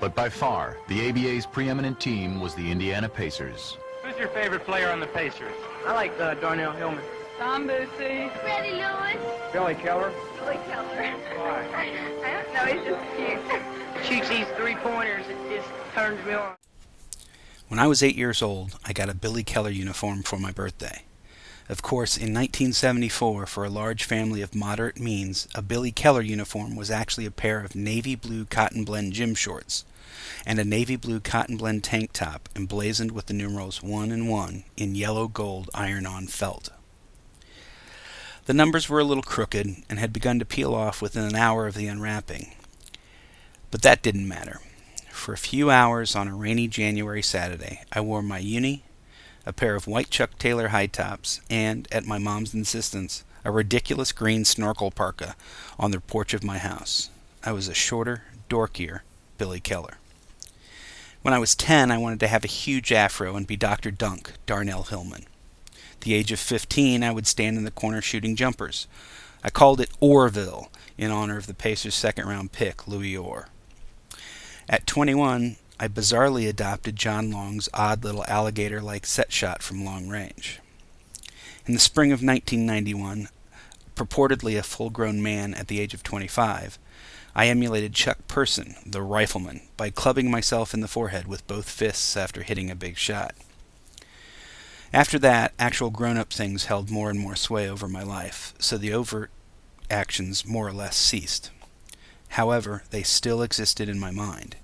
But by far, the ABA's preeminent team was the Indiana Pacers. Who's your favorite player on the Pacers? I like Darnell Hillman. Tom Boosie. Freddie Lewis. Billy Keller. Billy Keller. Why? I don't know, he's just cute. Shoots these three-pointers, it just turns me on. When I was 8 years old, I got a Billy Keller uniform for my birthday. Of course, in 1974, for a large family of moderate means, a Billy Keller uniform was actually a pair of navy blue cotton blend gym shorts and a navy blue cotton blend tank top emblazoned with the numerals 1 and 1 in yellow gold iron-on felt. The numbers were a little crooked and had begun to peel off within an hour of the unwrapping. But that didn't matter. For a few hours on a rainy January Saturday, I wore my uni, a pair of white Chuck Taylor high tops, and, at my mom's insistence, a ridiculous green snorkel parka on the porch of my house. I was a shorter, dorkier Billy Keller. When I was 10, I wanted to have a huge afro and be Dr. Dunk, Darnell Hillman. At the age of 15, I would stand in the corner shooting jumpers. I called it Orville, in honor of the Pacers' second-round pick, Louis Orr. At 21, I bizarrely adopted John Long's odd little alligator-like set shot from long range. In the spring of 1991, purportedly a full-grown man at the age of 25, I emulated Chuck Person, the rifleman, by clubbing myself in the forehead with both fists after hitting a big shot. After that, actual grown-up things held more and more sway over my life, so the overt actions more or less ceased. However, they still existed in my mind.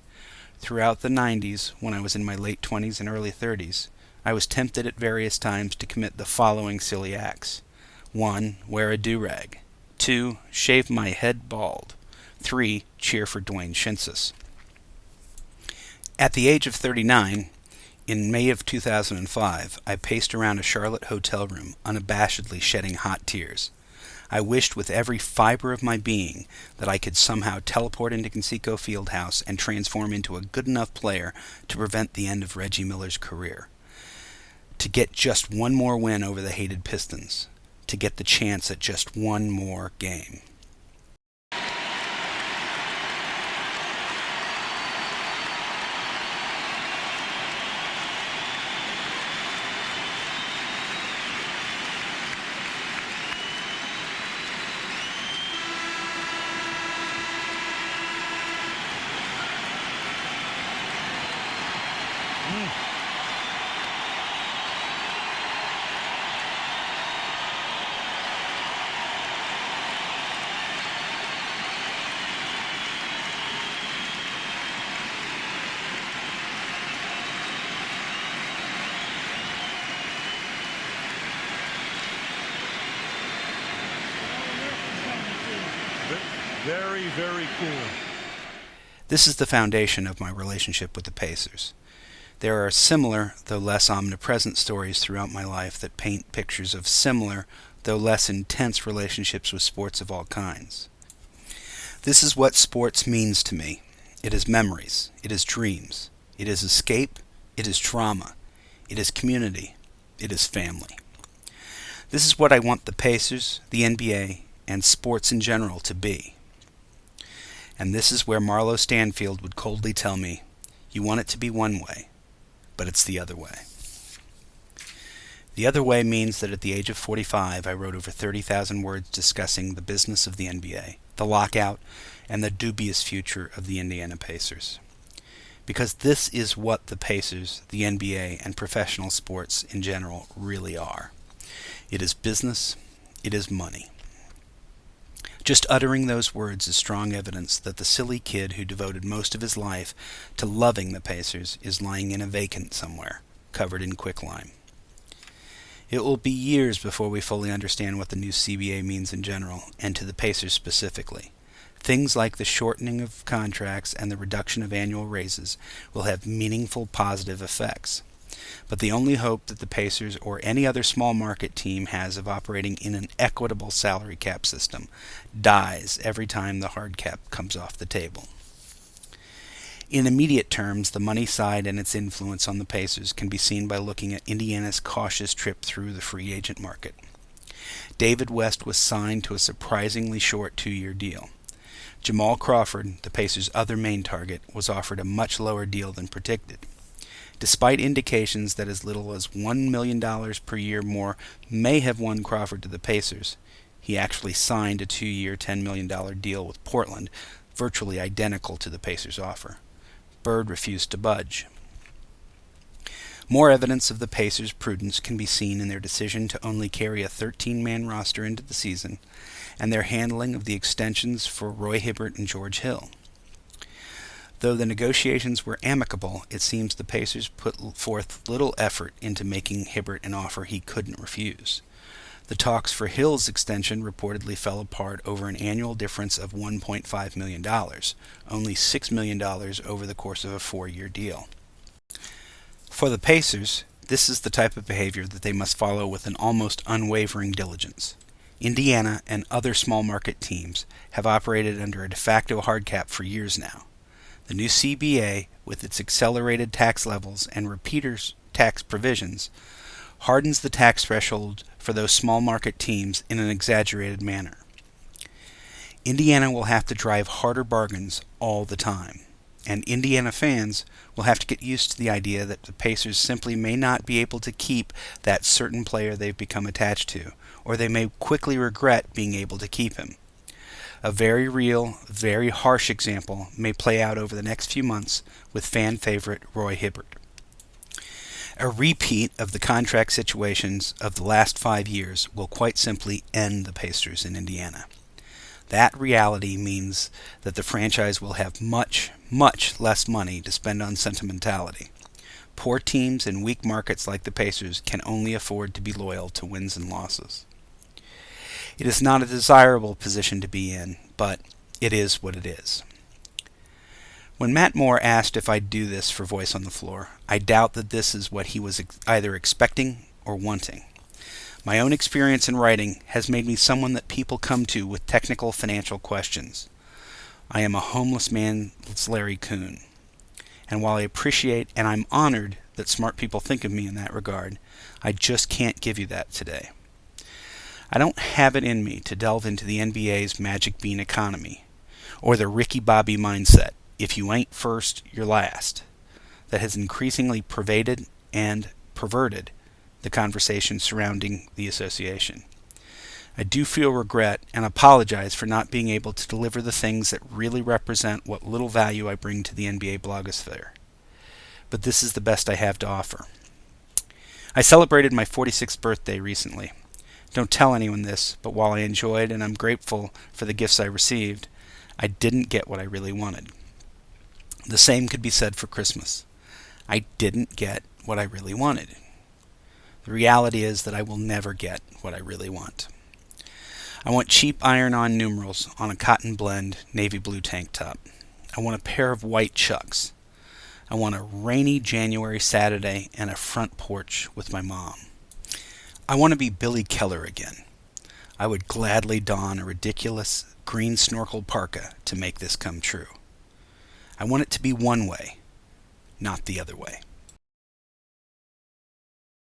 Throughout the 90s, when I was in my late 20s and early 30s, I was tempted at various times to commit the following silly acts. 1. Wear a do-rag. 2. Shave my head bald. 3. Cheer for Dwayne Shinsis. At the age of 39, in May of 2005, I paced around a Charlotte hotel room, unabashedly shedding hot tears. I wished with every fiber of my being that I could somehow teleport into Conseco Fieldhouse and transform into a good enough player to prevent the end of Reggie Miller's career. To get just one more win over the hated Pistons. To get the chance at just one more game. Very, very cool. This is the foundation of my relationship with the Pacers. There are similar, though less omnipresent stories throughout my life that paint pictures of similar, though less intense relationships with sports of all kinds. This is what sports means to me. It is memories. It is dreams. It is escape. It is trauma. It is community. It is family. This is what I want the Pacers, the NBA, and sports in general to be. And this is where Marlo Stanfield would coldly tell me, you want it to be one way, but it's the other way. The other way means that at the age of 45, I wrote over 30,000 words discussing the business of the NBA, the lockout, and the dubious future of the Indiana Pacers. Because this is what the Pacers, the NBA, and professional sports in general really are. It is business. It is money. Just uttering those words is strong evidence that the silly kid who devoted most of his life to loving the Pacers is lying in a vacant somewhere, covered in quicklime. It will be years before we fully understand what the new CBA means in general, and to the Pacers specifically. Things like the shortening of contracts and the reduction of annual raises will have meaningful positive effects. But the only hope that the Pacers or any other small market team has of operating in an equitable salary cap system dies every time the hard cap comes off the table. In immediate terms, the money side and its influence on the Pacers can be seen by looking at Indiana's cautious trip through the free agent market. David West was signed to a surprisingly short 2-year deal. Jamal Crawford, the Pacers' other main target, was offered a much lower deal than predicted. Despite indications that as little as $1 million per year more may have won Crawford to the Pacers, he actually signed a 2-year, $10 million deal with Portland, virtually identical to the Pacers' offer. Bird refused to budge. More evidence of the Pacers' prudence can be seen in their decision to only carry a 13-man roster into the season and their handling of the extensions for Roy Hibbert and George Hill. Though the negotiations were amicable, it seems the Pacers put forth little effort into making Hibbert an offer he couldn't refuse. The talks for Hill's extension reportedly fell apart over an annual difference of $1.5 million, only $6 million over the course of a 4-year deal. For the Pacers, this is the type of behavior that they must follow with an almost unwavering diligence. Indiana and other small market teams have operated under a de facto hard cap for years now. The new CBA, with its accelerated tax levels and repeaters tax provisions, hardens the tax threshold for those small market teams in an exaggerated manner. Indiana will have to drive harder bargains all the time, and Indiana fans will have to get used to the idea that the Pacers simply may not be able to keep that certain player they've become attached to, or they may quickly regret being able to keep him. A very real, very harsh example may play out over the next few months with fan favorite Roy Hibbert. A repeat of the contract situations of the last 5 years will quite simply end the Pacers in Indiana. That reality means that the franchise will have much, much less money to spend on sentimentality. Poor teams in weak markets like the Pacers can only afford to be loyal to wins and losses. It is not a desirable position to be in, but it is what it is. When Matt Moore asked if I'd do this for Voice on the Floor, I doubt that this is what he was either expecting or wanting. My own experience in writing has made me someone that people come to with technical financial questions. I am a homeless man's Larry Kuhn. And while I appreciate and I'm honored that smart people think of me in that regard, I just can't give you that today. I don't have it in me to delve into the NBA's magic bean economy, or the Ricky Bobby mindset, if you ain't first, you're last, that has increasingly pervaded and perverted the conversation surrounding the association. I do feel regret and apologize for not being able to deliver the things that really represent what little value I bring to the NBA blogosphere. But this is the best I have to offer. I celebrated my 46th birthday recently. Don't tell anyone this, but while I enjoyed and I'm grateful for the gifts I received, I didn't get what I really wanted. The same could be said for Christmas. I didn't get what I really wanted. The reality is that I will never get what I really want. I want cheap iron-on numerals on a cotton blend navy blue tank top. I want a pair of white Chucks. I want a rainy January Saturday and a front porch with my mom. I want to be Billy Keller again. I would gladly don a ridiculous green snorkel parka to make this come true. I want it to be one way, not the other way.